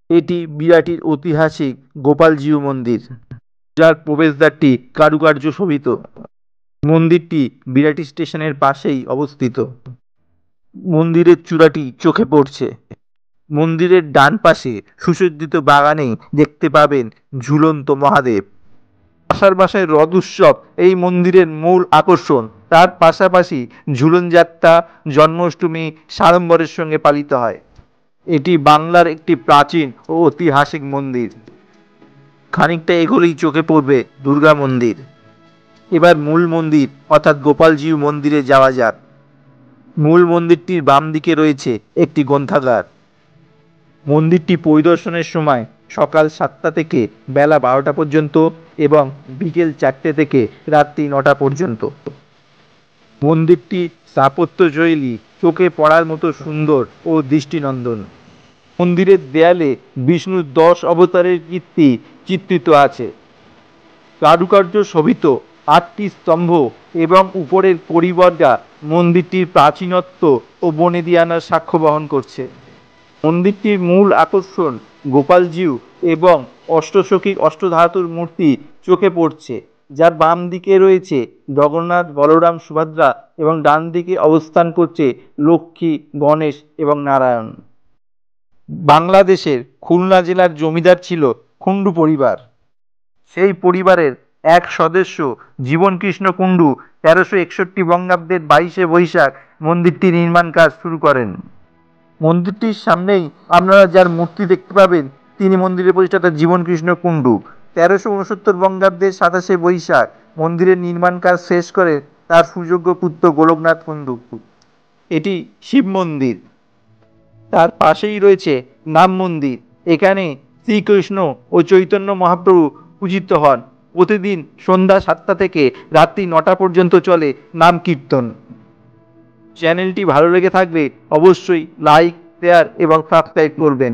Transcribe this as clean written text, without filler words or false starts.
এটি বিরাটির ঐতিহাসিক গোপালজিউ মন্দির, যার প্রবেশদ্বারটি কারুকার্য শোভিত। মন্দিরটি বিরাটি স্টেশনের পাশেই অবস্থিত। মন্দিরের চূড়াটি চোখে পড়ছে। মন্দিরের ডান পাশে সুসজ্জিত বাগানে দেখতে পাবেন ঝুলন্ত মহাদেব। আষাঢ় মাসের রথ উৎসব এই মন্দিরের মূল আকর্ষণ। তার পাশাপাশি ঝুলন যাত্রা, জন্মাষ্টমী সাড়ম্বরের সঙ্গে পালিত হয়। এটি বাংলার একটি প্রাচীন ও ঐতিহাসিক মন্দির। খানিকটা এগোলেই চোখে পড়বে দুর্গা মন্দির। এবার মূল মন্দির অর্থাৎ গোপালজিউ মন্দিরে যাওয়া যাক। মূল মন্দিরটির বাম দিকে রয়েছে একটি গ্রন্থাগার। মন্দিরটি পরিদর্শনের সময় সকাল 7টা থেকে বেলা 12টা পর্যন্ত এবং বিকেল 4টে থেকে রাত্রি 9টা পর্যন্ত। মন্দিরটি স্থাপত্যশৈলী চোখে পড়ার মতো সুন্দর ও দৃষ্টিনন্দন। মন্দিরের দেয়ালে বিষ্ণুর 10 অবতারের কীর্তি চিত্রিত আছে। কারুকার্য শোভিত 8টি স্তম্ভ এবং উপরের পরিবর্গা মন্দিরটির প্রাচীনত্ব ও বনেদিয়ানার সাক্ষ্য বহন করছে। মন্দিরটির মূল আকর্ষণ গোপালজিউ এবং অষ্টসখী অষ্টধাতুর মূর্তি চোখে পড়ছে, যার বাম দিকে রয়েছে জগন্নাথ, বলরাম, সুভদ্রা এবং ডান দিকে অবস্থান করছে লক্ষ্মী, গণেশ এবং নারায়ণ। বাংলাদেশের খুলনা জেলার জমিদার ছিল কুণ্ডু পরিবার। সেই পরিবারের এক সদস্য জীবনকৃষ্ণ কুণ্ডু 1361 বঙ্গাব্দের 22শে বৈশাখ মন্দিরটি নির্মাণ কাজ শুরু করেন। মন্দিরটির সামনেই আপনারা যার মূর্তি দেখতে পাবেন তিনি মন্দিরের প্রতিষ্ঠাতা জীবনকৃষ্ণ কুণ্ডু। 1369 বঙ্গাব্দের 27শে বৈশাখ মন্দিরের নির্মাণ কাজ শেষ করে তার সুযোগ্য পুত্র গোলকনাথ কুণ্ডু। এটি শিব মন্দির। তার পাশেই রয়েছে নাম মন্দির। এখানে শ্রীকৃষ্ণ ও চৈতন্য মহাপ্রভু পূজিত হন। প্রতিদিন সন্ধ্যা 7টা থেকে রাত্রি 9টা পর্যন্ত চলে নাম কীর্তন। চ্যানেলটি ভালো লেগে থাকলে অবশ্যই লাইক, শেয়ার এবং সাবস্ক্রাইব করবেন।